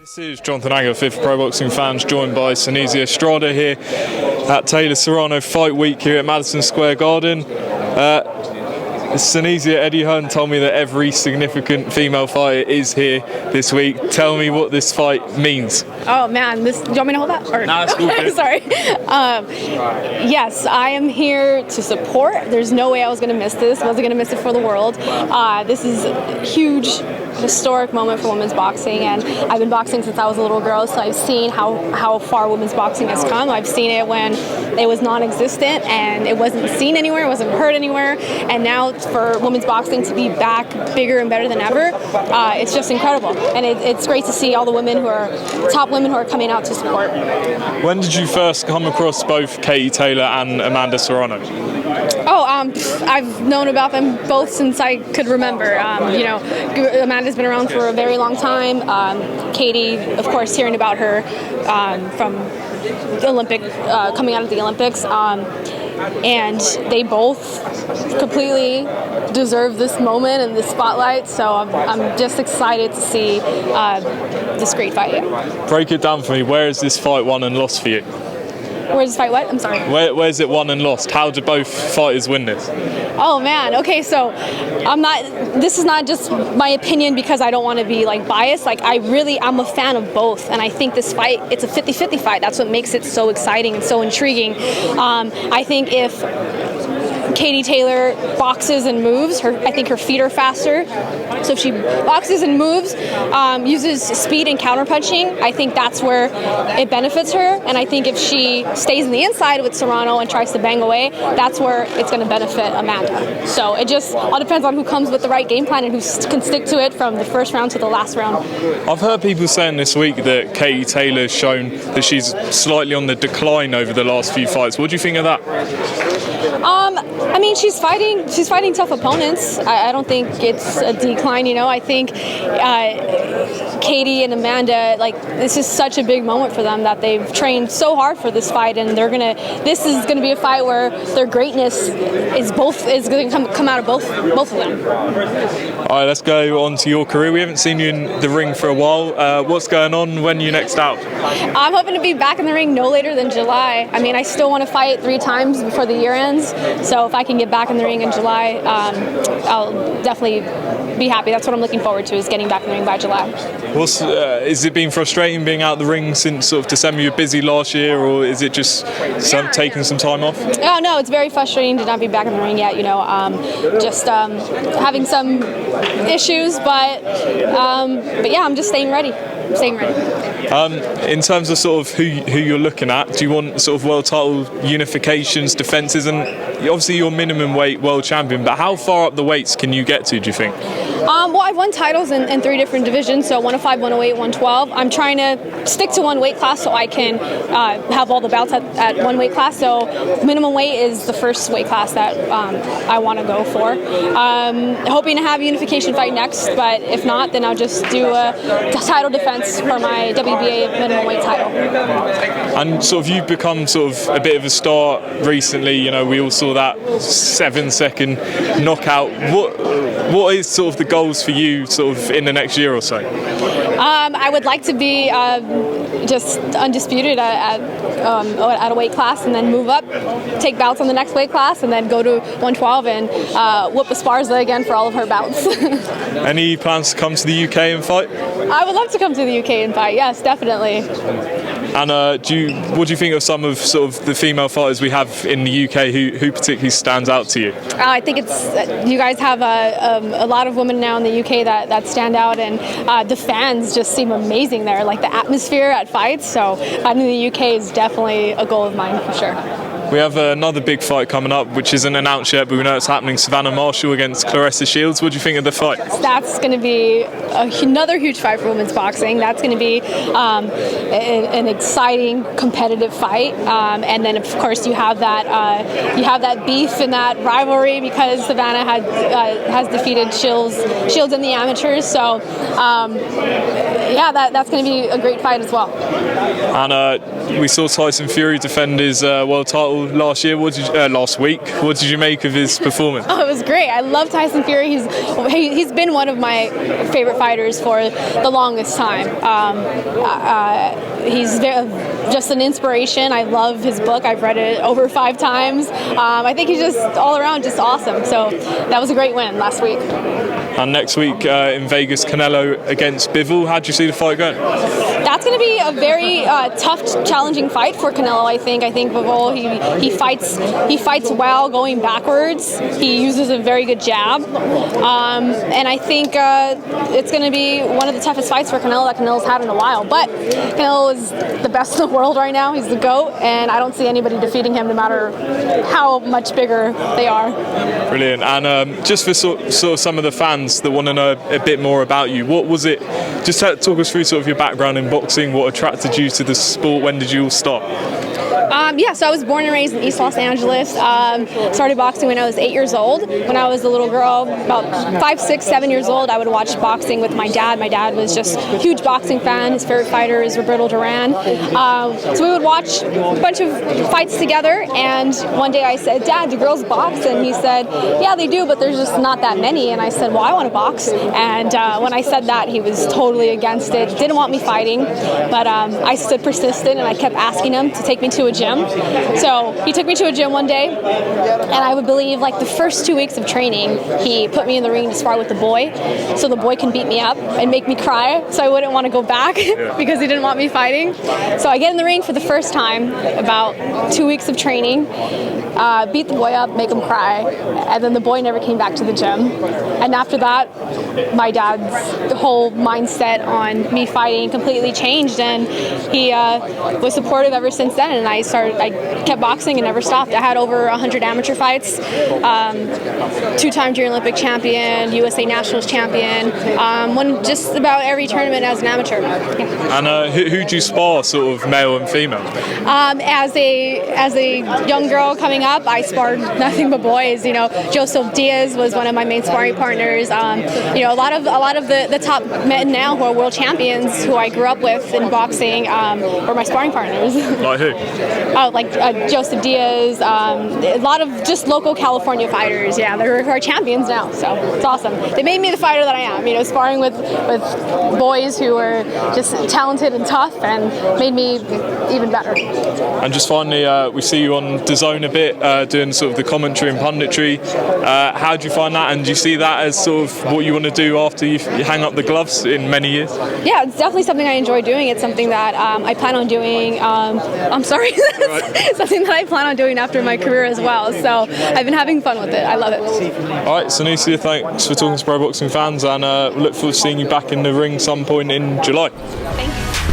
This is Jonathan Agger, Fifth Pro Boxing Fans, joined by Seniesa Estrada here at Taylor Serrano Fight Week here at Madison Square Garden. Seniesa, Eddie Hearn told me that every significant female fighter is here this week. Tell me what this fight means. Oh man, do you want me to hold that? Or? No, it's cool. Sorry. Yes, I am here to support. There's no way I was going to miss this. Wasn't going to miss it for the world. This is a huge, historic moment for women's boxing, and I've been boxing since I was a little girl, so I've seen how far women's boxing has come. I've seen it when it was non-existent and it wasn't seen anywhere, it wasn't heard anywhere, and now for women's boxing to be back bigger and better than ever, it's just incredible. And it's great to see all the women top women who are coming out to support. When did you first come across both Katie Taylor and Amanda Serrano? I've known about them both since I could remember. Amanda's been around for a very long time. Katie, of course, hearing about her from the coming out of the Olympics. And they both completely deserve this moment and this spotlight, so I'm just excited to see this great fight. Break it down for me. Where is this fight won and lost for you? Where's this fight what? I'm sorry. Where's it won and lost? How did both fighters win this? Oh man, okay, so this is not just my opinion because I don't want to be biased. I'm a fan of both, and I think this fight, it's a 50-50 fight. That's what makes it so exciting and so intriguing. I think if Katie Taylor boxes and moves, I think her feet are faster. So if she boxes and moves, uses speed and counterpunching, I think that's where it benefits her. And I think if she stays in the inside with Serrano and tries to bang away, that's where it's going to benefit Amanda. So it just all depends on who comes with the right game plan and who can stick to it from the first round to the last round. I've heard people saying this week that Katie Taylor's shown that she's slightly on the decline over the last few fights. What do you think of that? She's fighting tough opponents. I don't think it's a decline, I think Katie and Amanda, this is such a big moment for them that they've trained so hard for this fight, and this is gonna be a fight where their greatness is gonna come out of both of them. All right, let's go on to your career. We haven't seen you in the ring for a while. What's going on? When are you next out? I'm hoping to be back in the ring no later than July. I still want to fight 3 times before the year ends, so if I can get back in the ring in July, I'll definitely be happy. That's what I'm looking forward to, is getting back in the ring by July. Is it been frustrating being out the ring since sort of December? You were busy last year, or is it just taking some time off? Oh, no, it's very frustrating to not be back in the ring yet. Just having some issues, but yeah, I'm just staying ready. In terms of sort of who you're looking at, do you want sort of world title unifications, defences, and obviously you're minimum weight world champion, but how far up the weights can you get to, do you think? Well, I've won titles in 3 different divisions, so 105, 108, 112. I'm trying to stick to one weight class so I can have all the bouts at one weight class. So minimum weight is the first weight class that I want to go for. Hoping to have a unification fight next, but if not, then I'll just do a title defense for my WBA minimum weight title. And sort of you've become sort of a bit of a star recently. We all saw that 7-second knockout. What is sort of the goals for you sort of in the next year or so? I would like to be just undisputed at a weight class, and then move up, take bouts on the next weight class, and then go to 112 and whoop Esparza again for all of her bouts. Any plans to come to the UK and fight? I would love to come to the UK and fight, yes, definitely. And what do you think of some of sort of the female fighters we have in the UK who particularly stands out to you? I think you guys have a lot of women now in the UK that stand out, and the fans just seem amazing there, the atmosphere at fights. So fighting in the UK is definitely a goal of mine for sure. We have another big fight coming up, which isn't announced yet, but we know it's happening. Savannah Marshall against Claressa Shields. What do you think of the fight? That's going to be another huge fight for women's boxing. That's going to be an exciting, competitive fight. And then, of course, you have that beef and that rivalry because Savannah has defeated Shields in the amateurs. So, yeah, that's going to be a great fight as well. And we saw Tyson Fury defend his world title Bivol last year. Last week. What did you make of his performance? Oh, it was great. I love Tyson Fury. He's been one of my favorite fighters for the longest time. He's just an inspiration. I love his book. I've read it over 5 times. I think he's just all around just awesome. So that was a great win last week. And next week in Vegas, Canelo against Bivol. How do you see the fight going? That's going to be a very tough, challenging fight for Canelo. I think Bivol he fights well going backwards. He uses a very good jab, and I think it's going to be one of the toughest fights for Canelo that Canelo's had in a while. But Canelo is the best in the world right now. He's the GOAT, and I don't see anybody defeating him, no matter how much bigger they are. Brilliant. And just for sort of some of the fans that want to know a bit more about you, what was it? Just talk us through sort of your background in boxing. What attracted you to the sport? When did you all start? So I was born and raised in East Los Angeles. Started boxing when I was 8 years old. When I was a little girl, about 5, 6, 7 years old, I would watch boxing with my dad. My dad was just a huge boxing fan. His favorite fighter is Roberto Duran. So we would watch a bunch of fights together. And one day I said, "Dad, do girls box?" And he said, "Yeah, they do, but there's just not that many." And I said, "Well, I want to box." And when I said that, he was totally against it. Didn't want me fighting. But I stood persistent, and I kept asking him to take me to a gym. So he took me to a gym one day, and I would believe like the first 2 weeks of training, he put me in the ring to spar with the boy, so the boy can beat me up and make me cry, so I wouldn't want to go back because he didn't want me fighting. So I get in the ring for the first time, about 2 weeks of training, beat the boy up, make him cry, and then the boy never came back to the gym. And after that, my dad's whole mindset on me fighting completely changed, and he was supportive ever since then. And I kept boxing and never stopped. I had over 100 amateur fights, 2-time junior Olympic champion, USA Nationals champion, won just about every tournament as an amateur. Yeah. And who do you spar, sort of male and female? As a young girl coming up, I sparred nothing but boys. Joseph Diaz was one of my main sparring partners. A lot of the top men now who are world champions, who I grew up with in boxing, were my sparring partners. Like who? Joseph Diaz, a lot of just local California fighters. Yeah, they're champions now, so it's awesome. They made me the fighter that I am. Sparring with boys who were just talented and tough, and made me even better. And just finally, we see you on DAZN a bit, doing sort of the commentary and punditry. How do you find that, and do you see that as sort of what you want to do after you hang up the gloves in many years? Yeah, it's definitely something I enjoy doing. It's something that I plan on doing. I'm sorry. Something that I plan on doing after my career as well. So I've been having fun with it. I love it. All right, Seniesa, thanks for talking to pro boxing fans, and we look forward to seeing you back in the ring some point in July. Thank you.